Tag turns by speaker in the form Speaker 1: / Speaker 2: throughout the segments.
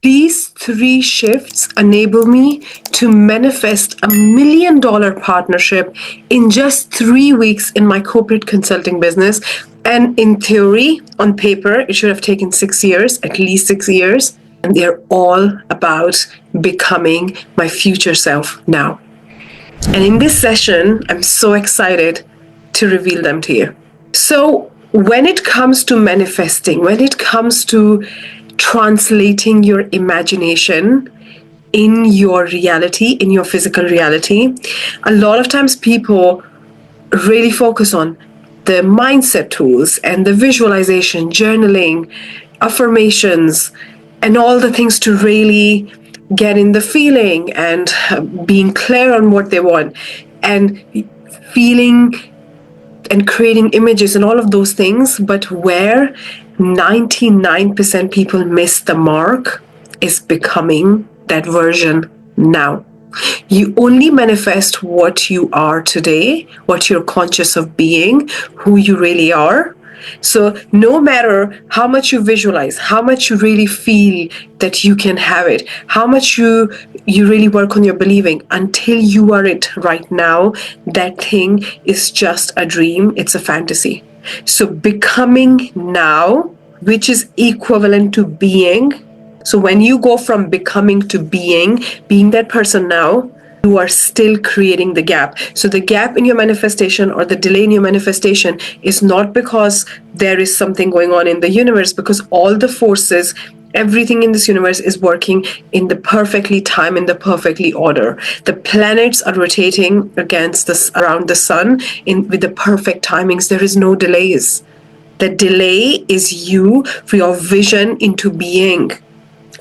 Speaker 1: These 3 shifts enable me to manifest $1 million partnership in just 3 weeks in my corporate consulting business. And in theory, on paper, it should have taken 6 years, at least 6 years. And they're all about becoming my future self now. And in this session, I'm so excited to reveal them to you. So when it comes to manifesting, when it comes to translating your imagination in your reality, in your physical reality, a lot of times people really focus on the mindset tools and the visualization, journaling, affirmations, and all the things to really get in the feeling and being clear on what they want and feeling and creating images and all of those things. But where 99% people miss the mark is becoming that version now. You only manifest what you are today, what you're conscious of being, who you really are. So no matter how much you visualize, how much you really feel that you can have it, how much you really work on your believing, until you are it right now, that thing is just a dream. It's a fantasy. So becoming now, which is equivalent to being. So when you go from becoming to being that person now, you are still creating the gap. So the gap in your manifestation or the delay in your manifestation is not because there is something going on in the universe, because all the forces, everything in this universe is working in the perfectly time, in the perfectly order. The planets are rotating around the sun with the perfect timings. There is no delays. The delay is you for your vision into being.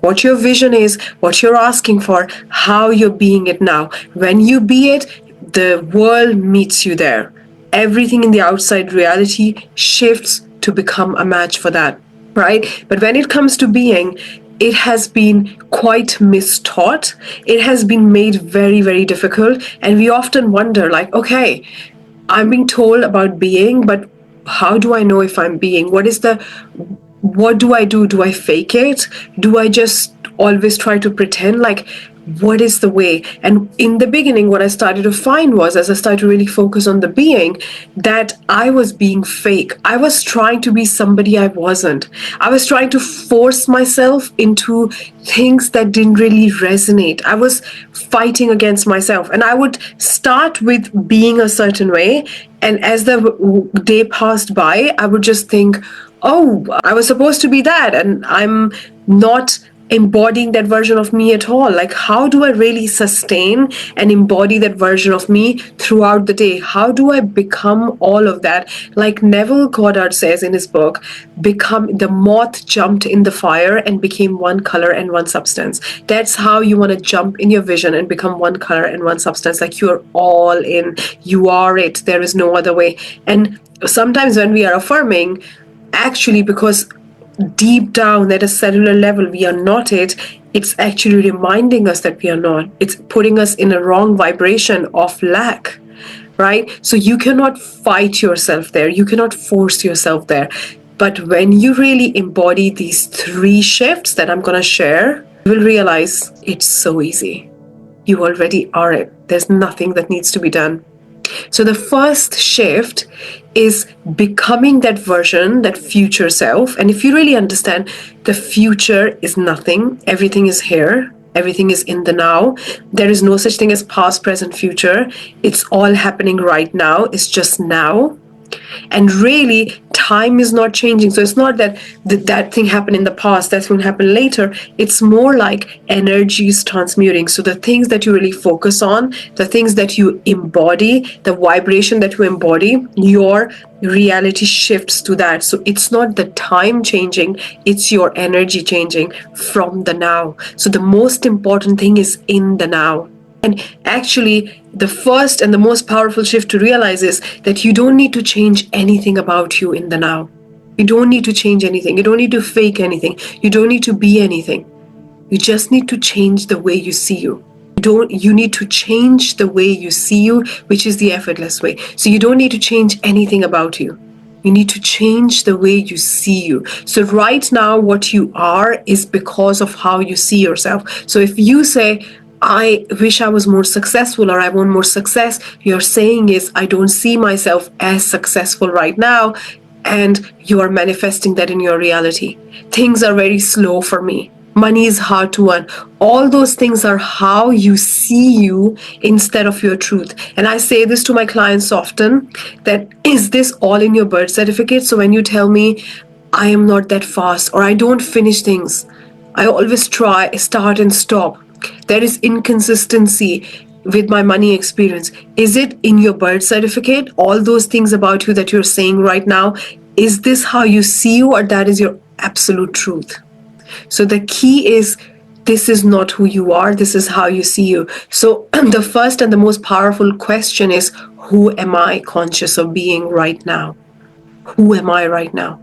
Speaker 1: What your vision is, what you're asking for, how you're being it now. When you be it, the world meets you there. Everything in the outside reality shifts to become a match for that, right? But when it comes to being, it has been quite mistaught. It has been made very, very difficult. And we often wonder, like, okay, I'm being told about being, but how do I know if I'm being? What do I do? Do I fake it? Do I just always try to pretend? Like, what is the way? And in the beginning, what I started to find was, as I started to really focus on the being, that I was being fake. I was trying to be somebody I wasn't. I was trying to force myself into things that didn't really resonate. I was fighting against myself. And I would start with being a certain way. And as the day passed by, I would just think, oh, I was supposed to be that, and I'm not embodying that version of me at all. Like, how do I really sustain and embody that version of me throughout the day? How do I become all of that? Like Neville Goddard says in his book, the moth jumped in the fire and became one color and one substance. That's how you want to jump in your vision and become one color and one substance. Like, you're all in, you are it. There is no other way. And sometimes when we are affirming, actually, because deep down at a cellular level we are not it, it's actually reminding us that we are not. It's putting us in a wrong vibration of lack, right? So you cannot fight yourself there. You cannot force yourself there. But when you really embody these 3 shifts that I'm going to share, you will realize it's so easy. You already are it. There's nothing that needs to be done. So the first shift is becoming that version, that future self. And if you really understand, the future is nothing. Everything is here. Everything is in the now. There is no such thing as past, present, future. It's all happening right now. It's just now. And really, time is not changing. So it's not that that thing happened in the past, that's going to happen later. It's more like energy is transmuting. So the things that you really focus on, the things that you embody, the vibration that you embody, your reality shifts to that. So it's not the time changing, it's your energy changing from the now. So the most important thing is in the now. And actually, the first and the most powerful shift to realize is that you don't need to change anything about you in the now. You don't need to change anything. You don't need to fake anything. You don't need to be anything. You just need to change the way you see you. You need to change the way you see you, which is the effortless way. So you don't need to change anything about you. You need to change the way you see you. So right now, what you are is because of how you see yourself. So if you say, I wish I was more successful, or I want more success, you're saying is, I don't see myself as successful right now. And you are manifesting that in your reality. Things are very slow for me. Money is hard to earn. All those things are how you see you instead of your truth. And I say this to my clients often, that is this all in your birth certificate? So when you tell me, I am not that fast, or I don't finish things, I always try, start and stop. There is inconsistency with my money experience. Is it in your birth certificate? All those things about you that you're saying right now, is this how you see you, or that is your absolute truth? So the key is, this is not who you are, this is how you see you. So the first and the most powerful question is, who am I conscious of being right now? Who am I right now?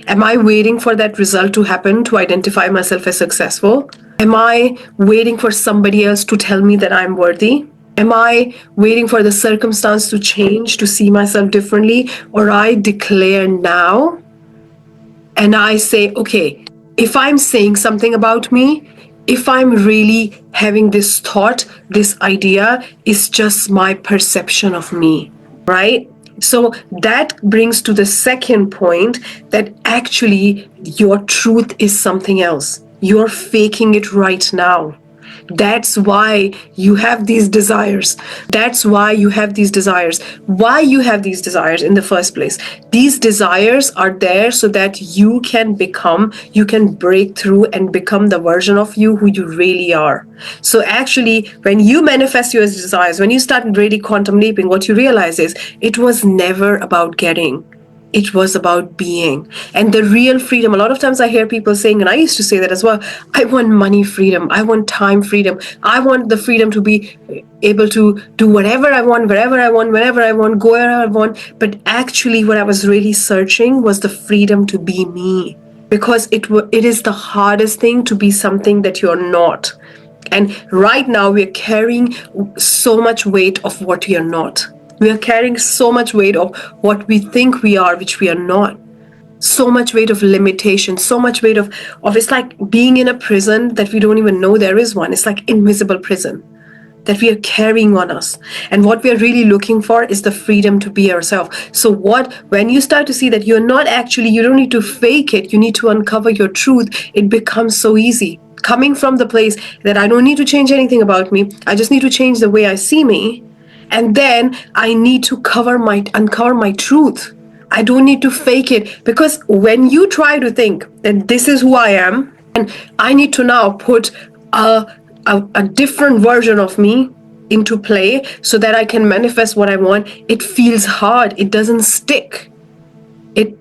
Speaker 1: Am I waiting for that result to happen to identify myself as successful? Am I waiting for somebody else to tell me that I'm worthy? Am I waiting for the circumstance to change to see myself differently? Or I declare now and I say, okay, if I'm saying something about me, if I'm really having this thought, this idea is just my perception of me, right? So that brings to the second point, that actually your truth is something else. You're faking it right now. That's why you have these desires. That's why you have these desires. Why you have these desires in the first place. These desires are there so that you can break through and become the version of you who you really are. So actually, when you manifest your desires, when you start really quantum leaping, what you realize is it was never about getting. It was about being. And the real freedom, a lot of times I hear people saying, and I used to say that as well, I want money freedom, I want time freedom, I want the freedom to be able to do whatever I want, wherever I want, whenever I want, go wherever I want. But actually what I was really searching was the freedom to be me. Because it is the hardest thing to be something that you're not. And right now we're carrying so much weight of what we are not. We are carrying so much weight of what we think we are, which we are not. So much weight of limitation, so much weight of it's like being in a prison that we don't even know there is one. It's like invisible prison that we are carrying on us. And what we are really looking for is the freedom to be ourselves. So when you start to see that you're not actually, you don't need to fake it, you need to uncover your truth, it becomes so easy. Coming from the place that I don't need to change anything about me, I just need to change the way I see me. And then I need to uncover my truth. I don't need to fake it. Because when you try to think that this is who I am, and I need to now put a different version of me into play so that I can manifest what I want, it feels hard. It doesn't stick.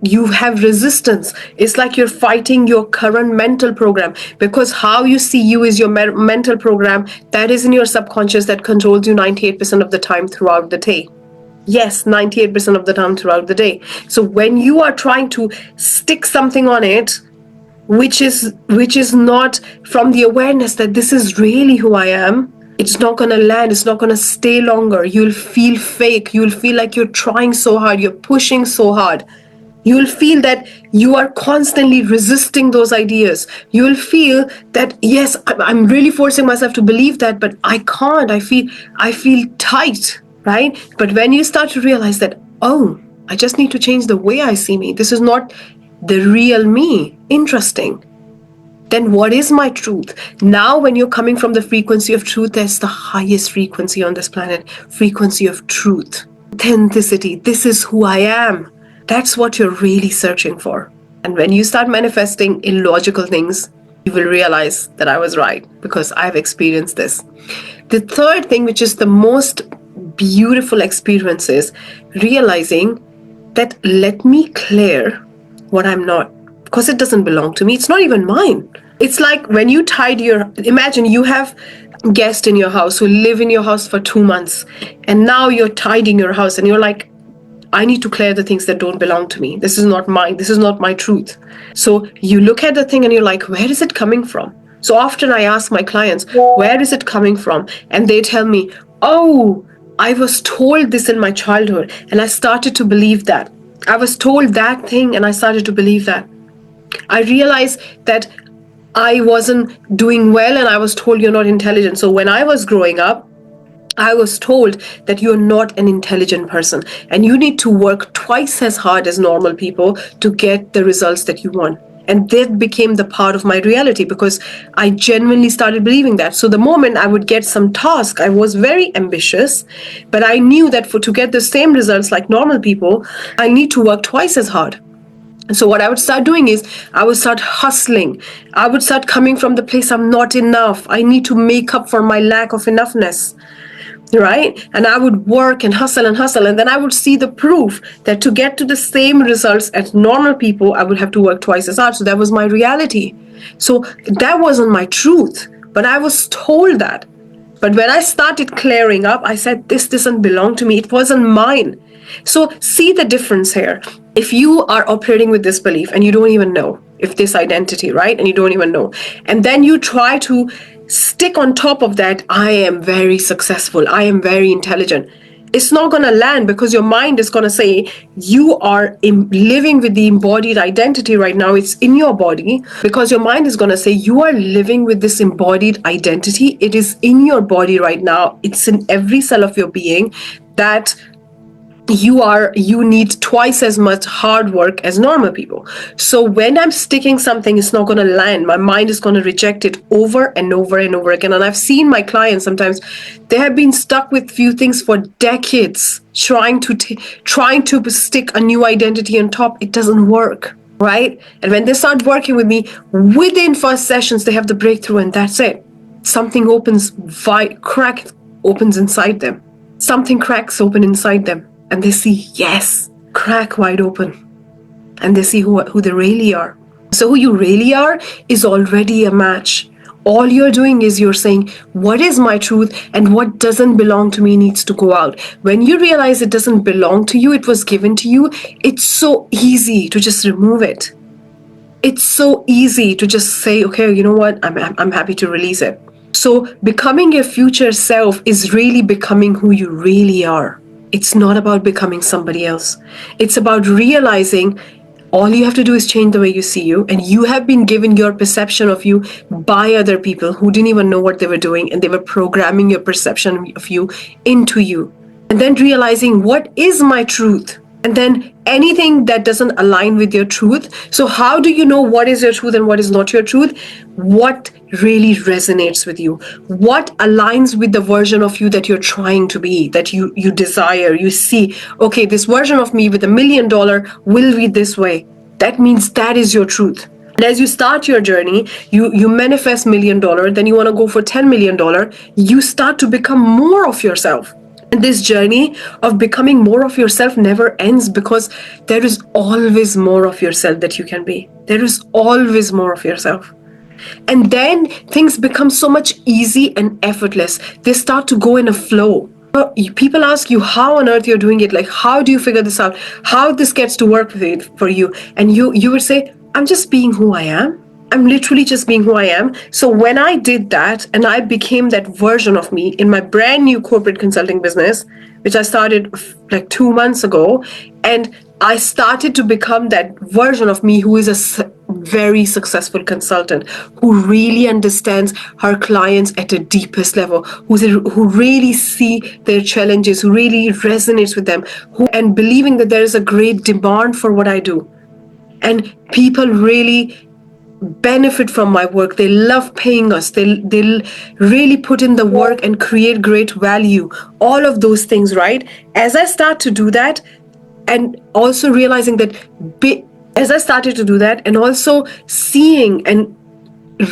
Speaker 1: You have resistance. It's like you're fighting your current mental program, because how you see you is your mental program that is in your subconscious that controls you 98% of the time throughout the day. Yes, 98% of the time throughout the day. So when you are trying to stick something on it, which is not from the awareness that this is really who I am, it's not going to land. It's not going to stay longer. You'll feel fake. You'll feel like you're trying so hard. You're pushing so hard. You'll feel that you are constantly resisting those ideas. You'll feel that, yes, I'm really forcing myself to believe that, but I can't. I feel tight, right? But when you start to realize that, oh, I just need to change the way I see me. This is not the real me. Interesting. Then what is my truth? Now, when you're coming from the frequency of truth, that's the highest frequency on this planet. Frequency of truth. Authenticity. This is who I am. That's what you're really searching for. And when you start manifesting illogical things, you will realize that I was right, because I've experienced this. The third thing, which is the most beautiful experience, is realizing that let me clear what I'm not, because it doesn't belong to me. It's not even mine. It's like when you imagine you have guests in your house who live in your house for 2 months, and now you're tidying your house and you're like, I need to clear the things that don't belong to me. This is not mine. This is not my truth. So you look at the thing and you're like, where is it coming from? So often I ask my clients, where is it coming from? And they tell me, oh, I was told this in my childhood and I started to believe that. I was told that thing and I started to believe that. I realized that I wasn't doing well and I was told you're not intelligent. So when I was growing up, I was told that you're not an intelligent person and you need to work twice as hard as normal people to get the results that you want. And that became the part of my reality because I genuinely started believing that. So the moment I would get some task, I was very ambitious, but I knew that to get the same results like normal people, I need to work twice as hard. So what I would start doing is I would start hustling. I would start coming from the place I'm not enough. I need to make up for my lack of enoughness. Right? And I would work and hustle. And then I would see the proof that to get to the same results as normal people, I would have to work twice as hard. So that was my reality. So that wasn't my truth, but I was told that. But when I started clearing up, I said, this doesn't belong to me. It wasn't mine. So see the difference here. If you are operating with this belief and you don't even know if this identity, right? And you don't even know. And then you try to stick on top of that, I am very successful, I am very intelligent. It's not going to land because your mind is going to say you are living with the embodied identity right now. It's in your body because your mind is going to say you are living with this embodied identity. It is in your body right now. It's in every cell of your being that you need twice as much hard work as normal people. So when I'm sticking something, it's not going to land. My mind is going to reject it over and over and over again. And I've seen my clients sometimes, they have been stuck with few things for decades, trying to stick a new identity on top. It doesn't work, right? And when they start working with me, within first sessions, they have the breakthrough and that's it. Something crack opens inside them. Something cracks open inside them. And they see, yes, crack wide open. And they see who they really are. So who you really are is already a match. All you're doing is you're saying, what is my truth and what doesn't belong to me needs to go out. When you realize it doesn't belong to you, it was given to you, it's so easy to just remove it. It's so easy to just say, okay, you know what, I'm happy to release it. So becoming your future self is really becoming who you really are. It's not about becoming somebody else. It's about realizing all you have to do is change the way you see you, and you have been given your perception of you by other people who didn't even know what they were doing, and they were programming your perception of you into you. And then realizing what is my truth? And then anything that doesn't align with your truth. So how do you know what is your truth and what is not your truth? What really resonates with you? What aligns with the version of you that you're trying to be, that you desire? You see, okay, this version of me with $1 million will be this way. That means that is your truth. And as you start your journey, you manifest $1 million, then you want to go for $10 million, you start to become more of yourself. And this journey of becoming more of yourself never ends because there is always more of yourself that you can be. There is always more of yourself. And then things become so much easy and effortless. They start to go in a flow. People ask you how on earth you're doing it. Like, how do you figure this out? How this gets to work for you? And you would say, I'm just being who I am. I'm literally just being who I am. So when I did that and I became that version of me in my brand new corporate consulting business, which I started like 2 months ago, and I started to become that version of me who is a very successful consultant, who really understands her clients at the deepest level, who really see their challenges, who really resonates with them, and believing that there is a great demand for what I do. And people really benefit from my work. They love paying us. They'll really put in the work and create great value. All of those things, right? As I start to do that, and also realizing that as I started to do that, and also seeing and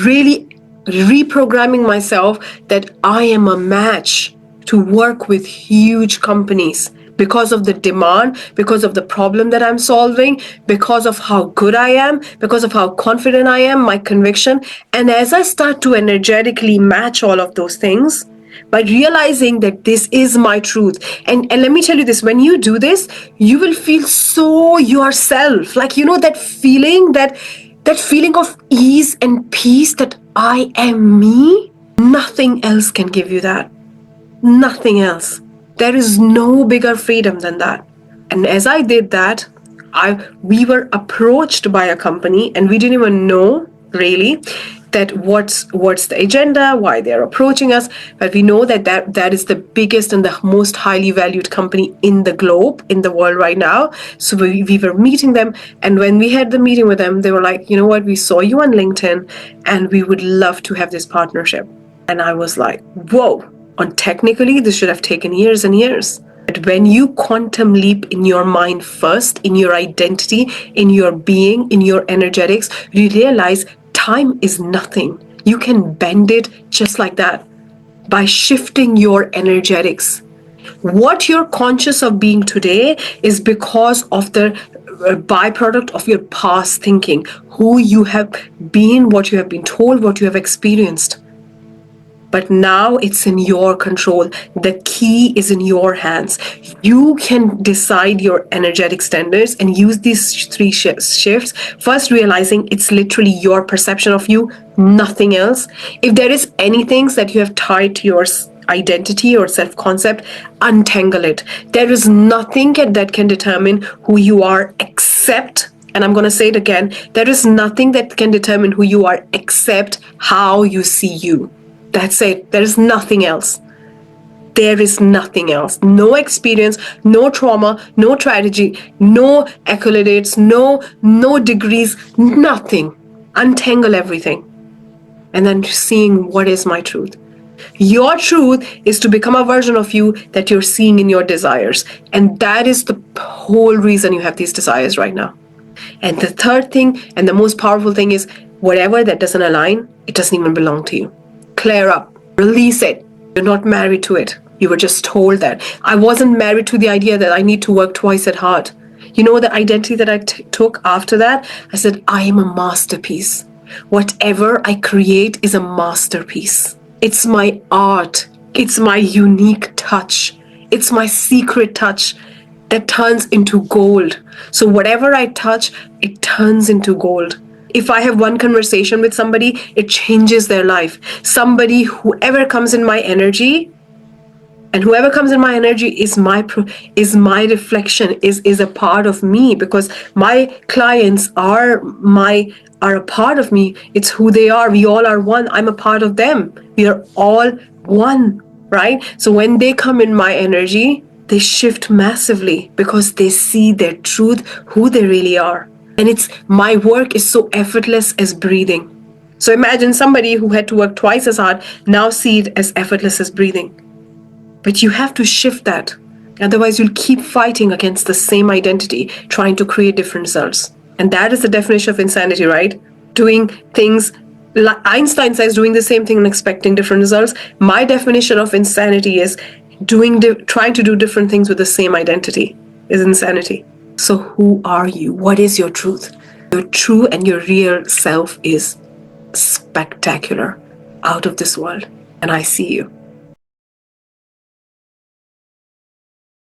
Speaker 1: really reprogramming myself that I am a match to work with huge companies because of the demand, because of the problem that I'm solving, because of how good I am, because of how confident I am, my conviction. And as I start to energetically match all of those things, by realizing that this is my truth. And let me tell you this, when you do this, you will feel so yourself. Like, you know, that feeling of ease and peace that I am me. Nothing else can give you that. Nothing else. There is no bigger freedom than that. And as I did that, we were approached by a company and we didn't even know really that what's the agenda, why they're approaching us, but we know that is the biggest and the most highly valued company in the globe, in the world right now. So we were meeting them, and when we had the meeting with them, they were like, you know what, we saw you on LinkedIn and we would love to have this partnership. And I was like, whoa, technically this should have taken years and years. But when you quantum leap in your mind first, in your identity, in your being, in your energetics, you realize time is nothing. You can bend it just like that by shifting your energetics. What you're conscious of being today is because of the byproduct of your past thinking, who you have been, what you have been told, what you have experienced. But now it's in your control. The key is in your hands. You can decide your energetic standards and use these three shifts. First, realizing it's literally your perception of you, nothing else. If there is anything that you have tied to your identity or self-concept, untangle it. There is nothing that can determine who you are except, and I'm going to say it again, there is nothing that can determine who you are except how you see you. That's it. There is nothing else. There is nothing else. No experience, no trauma, no tragedy, no accolades, no degrees, nothing. Untangle everything. And then seeing what is my truth. Your truth is to become a version of you that you're seeing in your desires. And that is the whole reason you have these desires right now. And the third thing and the most powerful thing is whatever that doesn't align, it doesn't even belong to you. Clear up, release it. You're not married to it. You were just told that. I wasn't married to the idea that I need to work twice as hard. You know the identity that I took after that? I said, I am a masterpiece. Whatever I create is a masterpiece. It's my art. It's my unique touch. It's my secret touch that turns into gold. So whatever I touch, it turns into gold. If I have one conversation with somebody, it changes their life. Whoever comes in my energy, and whoever comes in my energy is my reflection, is a part of me, because my clients are a part of me. It's who they are. We all are one. I'm a part of them. We are all one, right? So when they come in my energy, they shift massively because they see their truth, who they really are. And my work is so effortless as breathing. So imagine somebody who had to work twice as hard now see it as effortless as breathing. But you have to shift that. Otherwise, you'll keep fighting against the same identity, trying to create different results. And that is the definition of insanity, right? Doing things, like Einstein says, doing the same thing and expecting different results. My definition of insanity is trying to do different things with the same identity is insanity. So who are you? What is your truth? Your true and your real self is spectacular, out of this world. And I see you.